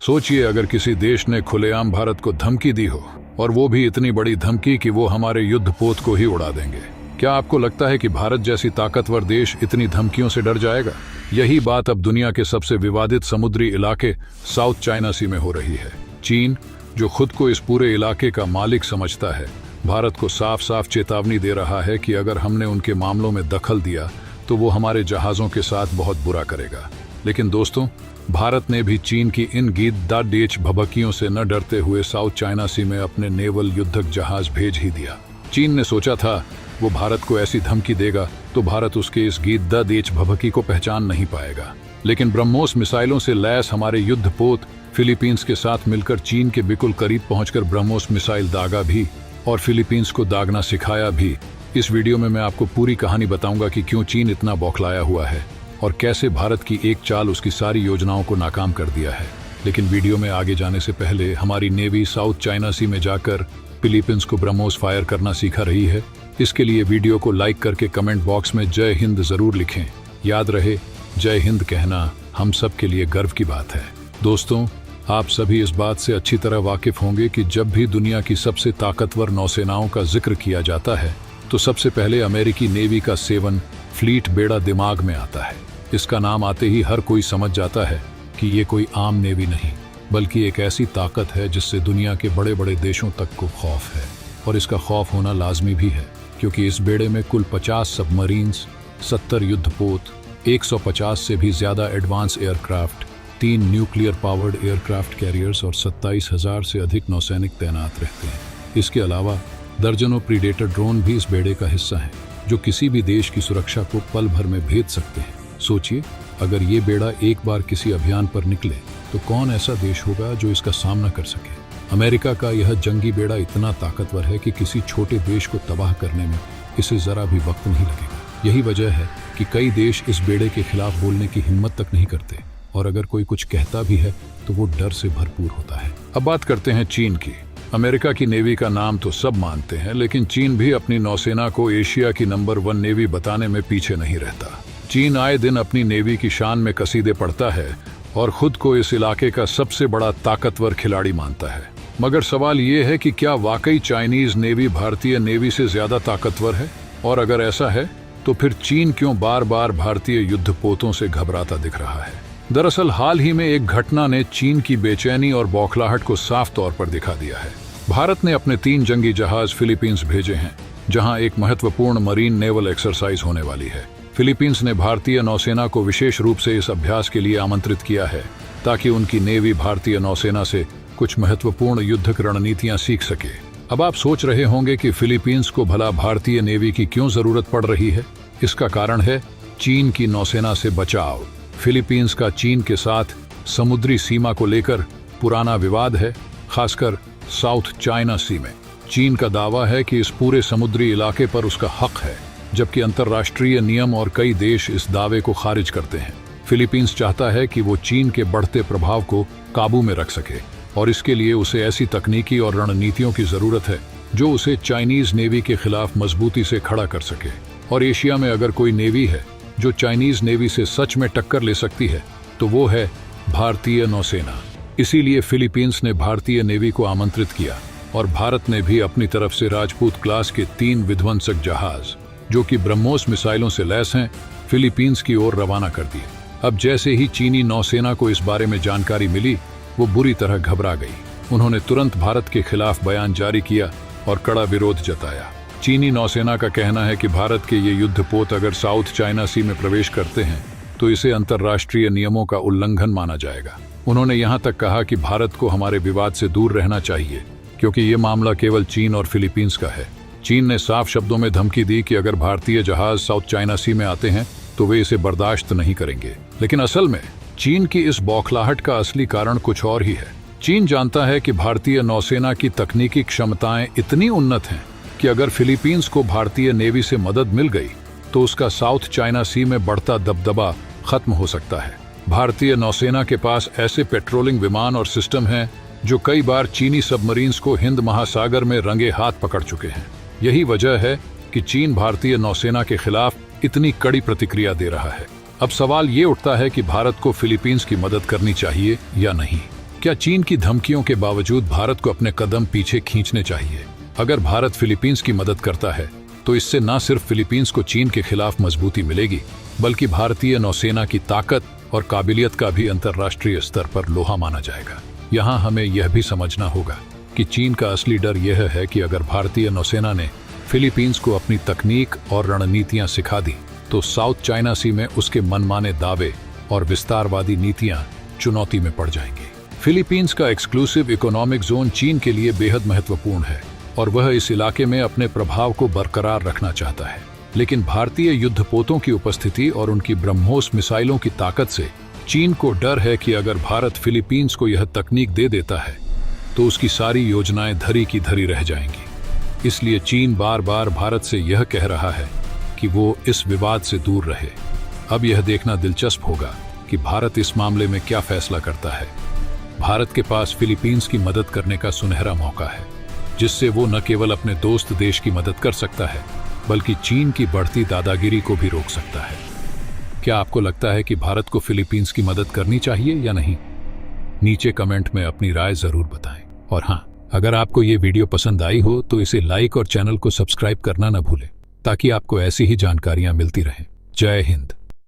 सोचिए अगर किसी देश ने खुलेआम भारत को धमकी दी हो, और वो भी इतनी बड़ी धमकी कि वो हमारे युद्धपोत को ही उड़ा देंगे। क्या आपको लगता है कि भारत जैसी ताकतवर देश इतनी धमकियों से डर जाएगा? यही बात अब दुनिया के सबसे विवादित समुद्री इलाके साउथ चाइना सी में हो रही है। चीन, जो खुद को इस पूरे इलाके का मालिक समझता है, भारत को साफ साफ चेतावनी दे रहा है कि अगर हमने उनके मामलों में दखल दिया तो वो हमारे जहाज़ों के साथ बहुत बुरा करेगा। लेकिन दोस्तों, भारत ने भी चीन की इन गीदड़ भभकियों से न डरते हुए साउथ चाइना सी में अपने नेवल युद्धक जहाज भेज ही दिया। चीन ने सोचा था वो भारत को ऐसी धमकी देगा तो भारत उसके इस गीदड़ भभकी को पहचान नहीं पाएगा। लेकिन ब्रह्मोस मिसाइलों से लैस हमारे युद्धपोत फिलीपींस के साथ मिलकर चीन के बिल्कुल करीब पहुंचकर ब्रह्मोस मिसाइल दागा भी और फिलीपींस को दागना सिखाया भी। इस वीडियो में मैं आपको पूरी कहानी बताऊंगा कि क्यों चीन इतना बौखलाया हुआ है और कैसे भारत की एक चाल उसकी सारी योजनाओं को नाकाम कर दिया है। लेकिन वीडियो में आगे जाने से पहले हमारी नेवी साउथ चाइना सी में जाकर फिलीपींस को ब्रह्मोस फायर करना सीखा रही है। इसके लिए वीडियो को लाइक करके कमेंट बॉक्स में जय हिंद जरूर लिखें। याद रहे, जय हिंद कहना हम सब के लिए गर्व की बात है। दोस्तों, आप सभी इस बात से अच्छी तरह वाकिफ होंगे कि जब भी दुनिया की सबसे ताकतवर नौसेनाओं का जिक्र किया जाता है तो सबसे पहले अमेरिकी नेवी का 7 फ्लीट बेड़ा दिमाग में आता है। इसका नाम आते ही हर कोई समझ जाता है कि ये कोई आम नेवी नहीं, बल्कि एक ऐसी ताकत है जिससे दुनिया के बड़े बड़े देशों तक को खौफ है। और इसका खौफ होना लाजमी भी है, क्योंकि इस बेड़े में कुल 50 सबमरीन्स, 70 युद्धपोत, 150 से भी ज्यादा advance aircraft, 3 nuclear powered aircraft carriers और 27,000 से अधिक नौसैनिक तैनात रहते हैं। इसके अलावा दर्जनों प्रीडेटर ड्रोन भी इस बेड़े का हिस्सा हैं, जो किसी भी देश की सुरक्षा को पल भर में भेद सकते हैं। सोचिए, अगर ये बेड़ा एक बार किसी अभियान पर निकले तो कौन ऐसा देश होगा जो इसका सामना कर सके। अमेरिका का यह जंगी बेड़ा इतना ताकतवर है कि किसी छोटे देश को तबाह करने में इसे जरा भी वक्त नहीं लगेगा। यही वजह है कि कई देश इस बेड़े के खिलाफ बोलने की हिम्मत तक नहीं करते, और अगर कोई कुछ कहता भी है तो वो डर से भरपूर होता है। अब बात करते हैं चीन की। अमेरिका की नेवी का नाम तो सब मानते हैं, लेकिन चीन भी अपनी नौसेना को एशिया की नंबर 1 नेवी बताने में पीछे नहीं रहता। चीन आए दिन अपनी नेवी की शान में कसीदे पढ़ता है और खुद को इस इलाके का सबसे बड़ा ताकतवर खिलाड़ी मानता है। मगर सवाल ये है कि क्या वाकई चाइनीज नेवी भारतीय नेवी से ज्यादा ताकतवर है? और अगर ऐसा है तो फिर चीन क्यों बार बार भारतीय युद्धपोतों से घबराता दिख रहा है? दरअसल हाल ही में एक घटना ने चीन की बेचैनी और बौखलाहट को साफ तौर पर दिखा दिया है। भारत ने अपने 3 जंगी जहाज फिलीपींस भेजे हैं, जहां एक महत्वपूर्ण मरीन नेवल एक्सरसाइज होने वाली है। फिलीपींस ने भारतीय नौसेना को विशेष रूप से इस अभ्यास के लिए आमंत्रित किया है, ताकि उनकी नेवी भारतीय नौसेना से कुछ महत्वपूर्ण युद्धक रणनीतियां सीख सके। अब आप सोच रहे होंगे कि फिलीपींस को भला भारतीय नेवी की क्यों जरूरत पड़ रही है? इसका कारण है चीन की नौसेना से बचाव। फिलीपींस का चीन के साथ समुद्री सीमा को लेकर पुराना विवाद है, खासकर साउथ चाइना सी में। चीन का दावा है कि इस पूरे समुद्री इलाके पर उसका हक है, जबकि अंतर्राष्ट्रीय नियम और कई देश इस दावे को खारिज करते हैं। फिलीपींस चाहता है कि वो चीन के बढ़ते प्रभाव को काबू में रख सके, और इसके लिए उसे ऐसी तकनीकी और रणनीतियों की जरूरत है जो उसे चाइनीज नेवी के खिलाफ मजबूती से खड़ा कर सके। और एशिया में अगर कोई नेवी है जो चाइनीज नेवी से सच में टक्कर ले सकती है तो वो है भारतीय नौसेना। इसीलिए फिलीपींस ने भारतीय नेवी को आमंत्रित किया, और भारत ने भी अपनी तरफ से राजपूत क्लास के 3 विध्वंसक जहाज, जो कि ब्रह्मोस मिसाइलों से लैस हैं, फिलीपींस की ओर रवाना कर दिए। अब जैसे ही चीनी नौसेना को इस बारे में जानकारी मिली, वो बुरी तरह घबरा गई। उन्होंने तुरंत भारत के खिलाफ बयान जारी किया और कड़ा विरोध जताया। चीनी नौसेना का कहना है कि भारत के ये युद्धपोत अगर साउथ चाइना सी में प्रवेश करते हैं तो इसे अंतर्राष्ट्रीय नियमों का उल्लंघन माना जाएगा। उन्होंने यहाँ तक कहा कि भारत को हमारे विवाद से दूर रहना चाहिए, क्योंकि ये मामला केवल चीन और फिलीपींस का है। चीन ने साफ शब्दों में धमकी दी कि अगर भारतीय जहाज साउथ चाइना सी में आते हैं तो वे इसे बर्दाश्त नहीं करेंगे। लेकिन असल में चीन की इस बौखलाहट का असली कारण कुछ और ही है। चीन जानता है कि भारतीय नौसेना की तकनीकी क्षमताएं इतनी उन्नत हैं कि अगर फिलीपींस को भारतीय नेवी से मदद मिल गई तो उसका साउथ चाइना सी में बढ़ता दबदबा खत्म हो सकता है। भारतीय नौसेना के पास ऐसे पेट्रोलिंग विमान और सिस्टम हैं जो कई बार चीनी सबमरीन्स को हिंद महासागर में रंगे हाथ पकड़ चुके हैं। यही वजह है कि चीन भारतीय नौसेना के खिलाफ इतनी कड़ी प्रतिक्रिया दे रहा है। अब सवाल ये उठता है कि भारत को फिलीपींस की मदद करनी चाहिए या नहीं। क्या चीन की धमकियों के बावजूद भारत को अपने कदम पीछे खींचने चाहिए? अगर भारत फिलीपींस की मदद करता है तो इससे न सिर्फ फिलीपींस को चीन के खिलाफ मजबूती मिलेगी, बल्कि भारतीय नौसेना की ताकत और काबिलियत का भी अंतर्राष्ट्रीय स्तर पर लोहा माना जाएगा। यहाँ हमें यह भी समझना होगा कि चीन का असली डर यह है कि अगर भारतीय नौसेना ने फिलीपींस को अपनी तकनीक और रणनीतियां सिखा दी तो साउथ चाइना सी में उसके मनमाने दावे और विस्तारवादी नीतियां चुनौती में पड़ जाएंगी। फिलीपींस का एक्सक्लूसिव इकोनॉमिक जोन चीन के लिए बेहद महत्वपूर्ण है और वह इस इलाके में अपने प्रभाव को बरकरार रखना चाहता है, लेकिन भारतीय युद्धपोतों की उपस्थिति और उनकी ब्रह्मोस मिसाइलों की ताकत से चीन को डर है कि अगर भारत फिलीपींस को यह तकनीक दे देता है तो उसकी सारी योजनाएं धरी की धरी रह जाएंगी। इसलिए चीन बार बार भारत से यह कह रहा है कि वो इस विवाद से दूर रहे। अब यह देखना दिलचस्प होगा कि भारत इस मामले में क्या फैसला करता है। भारत के पास फिलीपींस की मदद करने का सुनहरा मौका है, जिससे वो न केवल अपने दोस्त देश की मदद कर सकता है बल्कि चीन की बढ़ती दादागिरी को भी रोक सकता है। क्या आपको लगता है कि भारत को फिलीपींस की मदद करनी चाहिए या नहीं? नीचे कमेंट में अपनी राय जरूर बताएं। और हाँ, अगर आपको ये वीडियो पसंद आई हो तो इसे लाइक और चैनल को सब्सक्राइब करना न भूलें, ताकि आपको ऐसी ही जानकारियां मिलती रहें। जय हिंद।